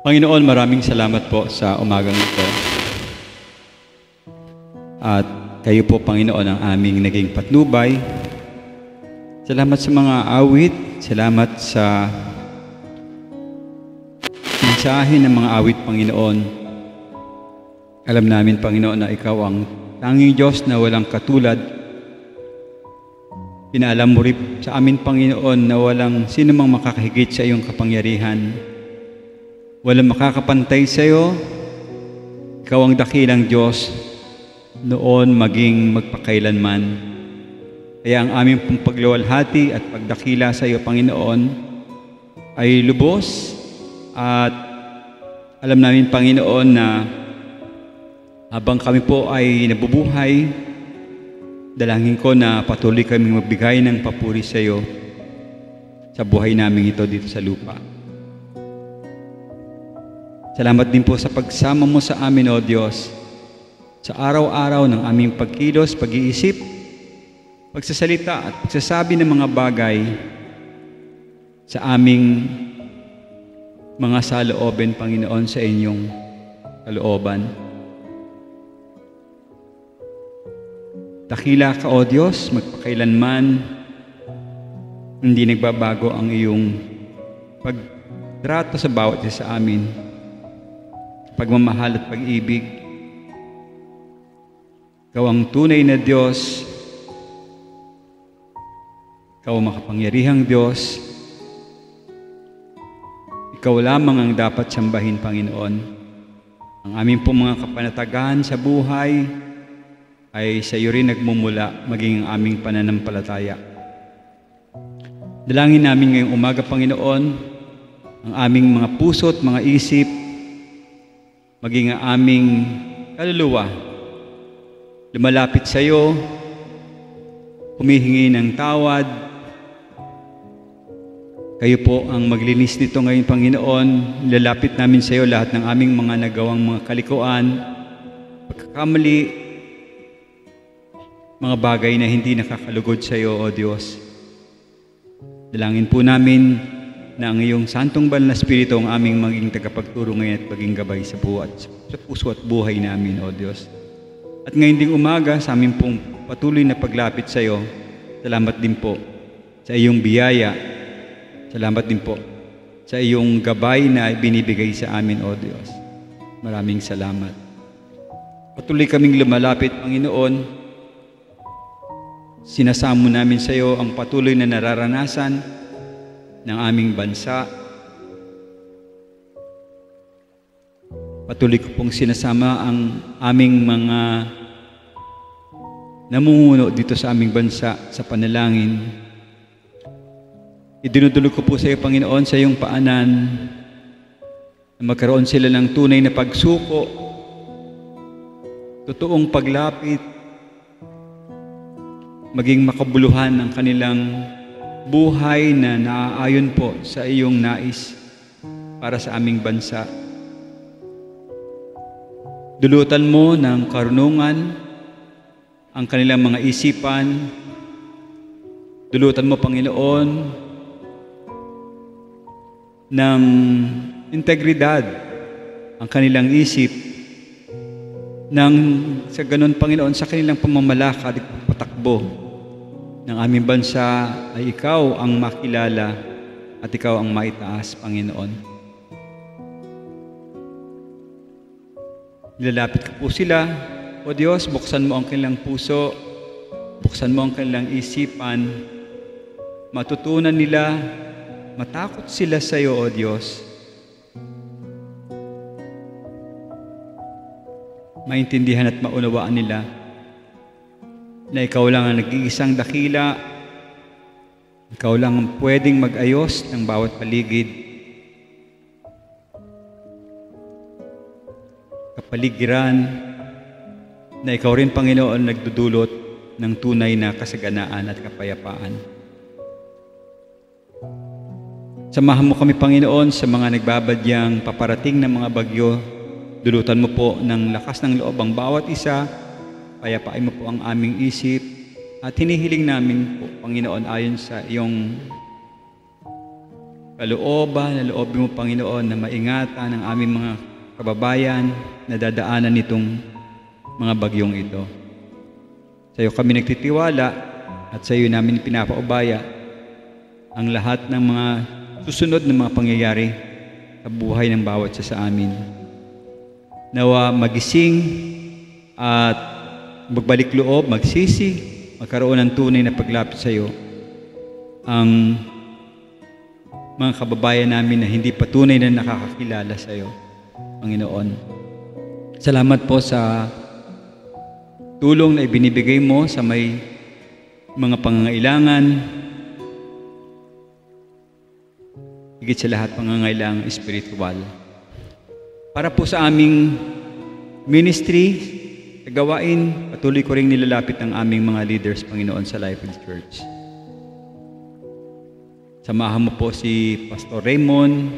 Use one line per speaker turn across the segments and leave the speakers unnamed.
Panginoon, maraming salamat po sa umagang ito. At kayo po, Panginoon, ang aming naging patnubay. Salamat sa mga awit. Salamat sa mensahe ng mga awit, Panginoon. Alam namin, Panginoon, na Ikaw ang tanging Diyos na walang katulad. Pinaalam mo rin sa amin, Panginoon, na walang sino mang makakahigit sa iyong kapangyarihan. Walang makakapantay sa iyo. Ikaw ang dakilang Diyos noon maging magpakailanman. Kaya ang aming pong pagluwalhati at pagdakila sa iyo, Panginoon, ay lubos. At alam namin, Panginoon, na habang kami po ay nabubuhay, dalangin ko na patuloy kaming magbigay ng papuri sa iyo sa buhay namin ito dito sa lupa. Salamat din po sa pagsama mo sa amin, O Diyos, sa araw-araw ng aming pagkilos, pag-iisip, pagsasalita at pagsasabi ng mga bagay sa aming mga salooban, Panginoon, sa inyong kalooban. Dakila ka, O Diyos, magpakailanman hindi nagbabago ang iyong pagtrato sa bawat isa sa amin. Pagmamahal at pag-ibig. Ikaw ang tunay na Diyos. Ikaw ang makapangyarihang Diyos. Ikaw lamang ang dapat sambahin, Panginoon. Ang aming pong mga kapanatagan sa buhay ay sa iyo rin nagmumula, maging ang aming pananampalataya. Dalangin namin ngayong umaga, Panginoon, ang aming mga puso at mga isip, maging ang aming kaluluwa, lumalapit sa iyo, humihingi ng tawad. Kayo po ang maglinis nito ngayon, Panginoon. Lalapit namin sa iyo lahat ng aming mga nagawang mga kalikuan, pagkakamali, mga bagay na hindi nakakalugod sa iyo, O Diyos. Dalangin po namin na ang iyong santong banal na Espiritu ang aming maging tagapagturo ngayon at maging gabay sa buhat, sa puso at buhay namin, O Diyos. At ngayon ding umaga, sa aming pong patuloy na paglapit sa iyo, salamat din po sa iyong biyaya. Salamat din po sa iyong gabay na binibigay sa amin, O Diyos. Maraming salamat. Patuloy kaming lumalapit, Panginoon. Sinasamo namin sa iyo ang patuloy na nararanasan ng aming bansa. Patuloy ko pong sinasama ang aming mga namumuno dito sa aming bansa sa panalangin. Idinudulog ko po sa iyo, Panginoon, sa iyong paanan na magkaroon sila ng tunay na pagsuko, totoong paglapit, maging makabuluhan ang kanilang buhay na naaayon po sa iyong nais para sa aming bansa. Dulutan mo ng karunungan ang kanilang mga isipan. Dulutan mo, Panginoon, ng integridad ang kanilang isip nang sa ganon, Panginoon, sa kanilang pamamalakad at patakbo ng aming bansa ay ikaw ang makilala at ikaw ang maitaas, Panginoon. Nilalapit ko po sila, O Diyos, buksan mo ang kanilang puso, buksan mo ang kanilang isipan, matutunan nila, matakot sila sa iyo, O Diyos. Maintindihan at maunawaan nila na ikaw lang ang nag-iisang dakila, ikaw lang ang pwedeng mag-ayos ng bawat paligid, kapaligiran, na ikaw rin, Panginoon, nagdudulot ng tunay na kasaganaan at kapayapaan. Samahan mo kami, Panginoon, sa mga nagbabadyang paparating na mga bagyo. Dulutan mo po ng lakas ng loob ang bawat isa. Payapain mo po ang aming isip at hinihiling namin po, Panginoon, ayon sa iyong kalooban, na loobin mo, Panginoon, na maingatan ang aming mga kababayan na dadaanan nitong mga bagyong ito. Sa iyo kami nagtitiwala at sa iyo namin pinapaubaya ang lahat ng mga susunod na mga pangyayari sa buhay ng bawat isa sa amin. Nawa magising at magbalik loob, magsisi, magkaroon ng tunay na paglapit sa iyo ang mga kababayan namin na hindi patunay na nakakakilala sa iyo, Panginoon. Salamat po sa tulong na ibinibigay mo sa may mga pangangailangan. Higit sa lahat, pangangailangan espiritual. Para po sa aming ministry, sa gawain, patuloy ko rin nilalapit ang aming mga leaders, Panginoon, sa Life in Church. Samahan mo po si Pastor Raymond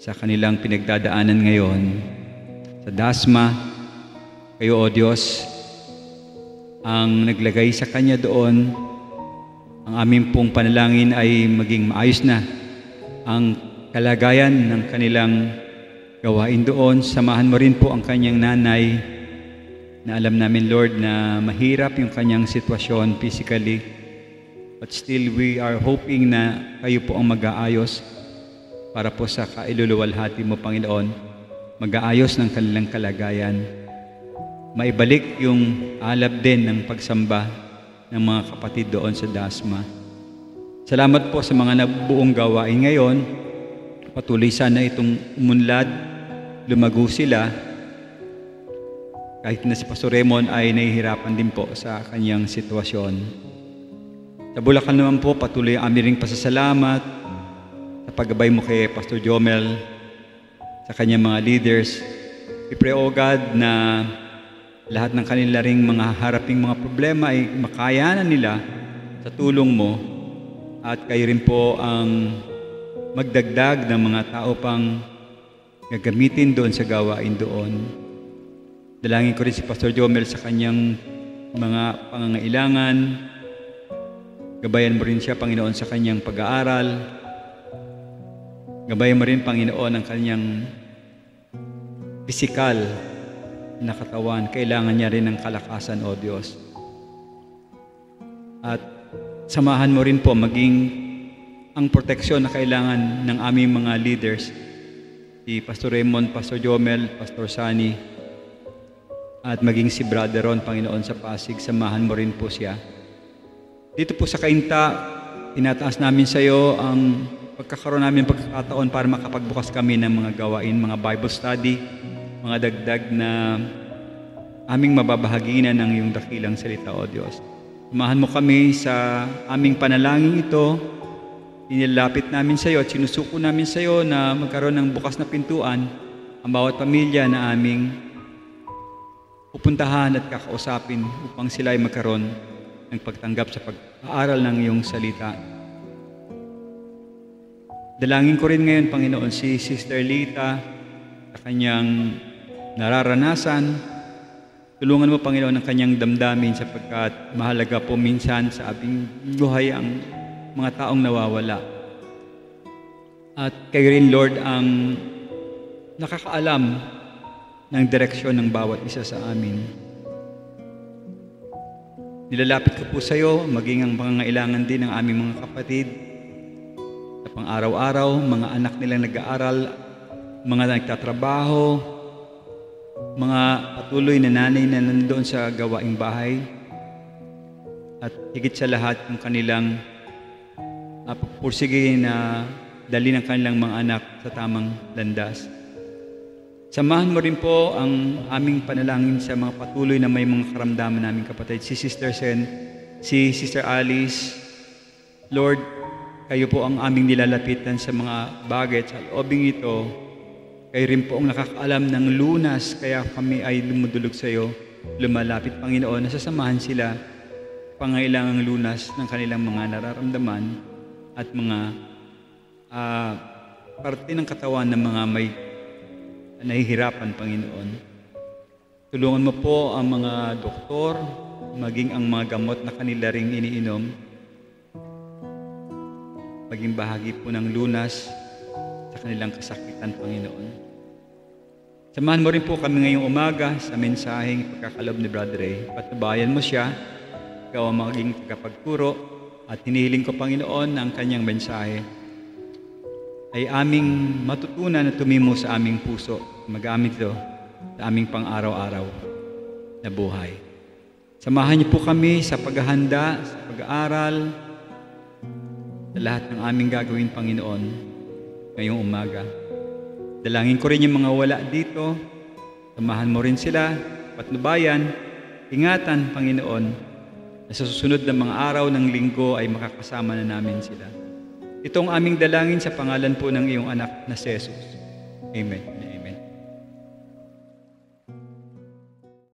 sa kanilang pinagdadaanan ngayon sa Dasma. Kayo, O Diyos, ang naglagay sa Kanya doon. Ang aming pong panalangin ay maging maayos na ang kalagayan ng kanilang gawain doon. Samahan mo rin po ang kanyang nanay na alam namin, Lord, na mahirap yung kanyang sitwasyon physically. But still, we are hoping na kayo po ang mag-aayos para po sa kailuluwalhati mo, Panginoon, mag-aayos ng kanilang kalagayan. Maibalik yung alab din ng pagsamba ng mga kapatid doon sa Dasma. Salamat po sa mga nabuong gawain ngayon. Patuloy sana itong umunlad, lumago sila. Kahit na si Pastor Raymond ay nahihirapan din po sa kanyang sitwasyon. Sa Bulacan naman po, patuloy ang aming pasasalamat sa paggabay mo kay Pastor Jomel, sa kanyang mga leaders. We pray, O God, na lahat ng kanila ring mga haraping mga problema ay makayanan nila sa tulong mo, at kayo rin po ang magdagdag ng mga tao pang gagamitin doon sa gawain doon. Dalangin ko rin si Pastor Jomel sa kanyang mga pangangailangan. Gabayan mo rin siya, Panginoon, sa kanyang pag-aaral. Gabayan mo rin, Panginoon, ang kanyang pisikal na katawan. Kailangan niya rin ng kalakasan, O Diyos. At samahan mo rin po maging ang proteksyon na kailangan ng aming mga leaders, si Pastor Raymond, Pastor Jomel, Pastor Sani, at maging si Brother Ron, Panginoon, sa Pasig. Samahan mo rin po siya. Dito po sa Kainta, tinataas namin sa iyo ang pagkakaroon namin pagkakataon para makapagbukas kami ng mga gawain, mga Bible study, mga dagdag na aming mababahaginan ng iyong dakilang salita, O Diyos. Samahan mo kami sa aming panalangin ito. Inilapit namin sa iyo at sinusuko namin sa iyo na magkaroon ng bukas na pintuan ang bawat pamilya na aming pupuntahan at kakausapin upang sila ay magkaroon ng pagtanggap sa pag-aaral ng iyong salita. Dalangin ko rin ngayon, Panginoon, si Sister Lita sa kanyang nararanasan. Tulungan mo, Panginoon, ang kanyang damdamin sapagkat mahalaga po minsan sa ating buhay ang mga taong nawawala. At kayo rin, Lord, ang nakakaalam ng direksyon ng bawat isa sa amin. Nilalapit ko po sa iyo, maging ang pangangailangan din ng aming mga kapatid sa pang-araw-araw, mga anak nilang nag-aaral, mga nagtatrabaho, mga patuloy na nanay na nandoon sa gawaing bahay, at higit sa lahat yung kanilang pursige na dali ng kanilang mga anak sa tamang landas. Samahan mo rin po ang aming panalangin sa mga patuloy na may mga karamdaman naming kapatid. Si Sister Sen, si Sister Alice. Lord, kayo po ang aming nilalapitan sa mga bagay sa loobing ito. Kayo rin po ang nakakaalam ng lunas, kaya kami ay lumudulog sa iyo. Lumalapit, Panginoon, nasasamahan sila pangailangang lunas ng kanilang mga nararamdaman at mga parte ng katawan ng mga may nahihirapan, Panginoon. Tulungan mo po ang mga doktor, maging ang mga gamot na kanila ring iniinom. maging bahagi po ng lunas sa kanilang kasakitan, Panginoon. Samahan mo rin po kami ngayong umaga sa mensaheng pagkakalob ni Brother Ray. Patnubayan mo siya, ikaw ang maging tagapagturo, at hinihiling ko, Panginoon, ang kanyang mensahe ay aming matutunan na tumimo sa aming puso, magamit ito sa aming pang-araw-araw na buhay. Samahan niyo po kami sa paghahanda, sa pag-aaral, sa lahat ng aming gagawin, Panginoon, ngayong umaga. Dalangin ko rin yung mga wala dito. Samahan mo rin sila, patnubayan, ingatan, Panginoon, na sa susunod na mga araw ng linggo ay makakasama na namin sila. Ito ang aming dalangin sa pangalan po ng iyong anak na si Jesus. Amen.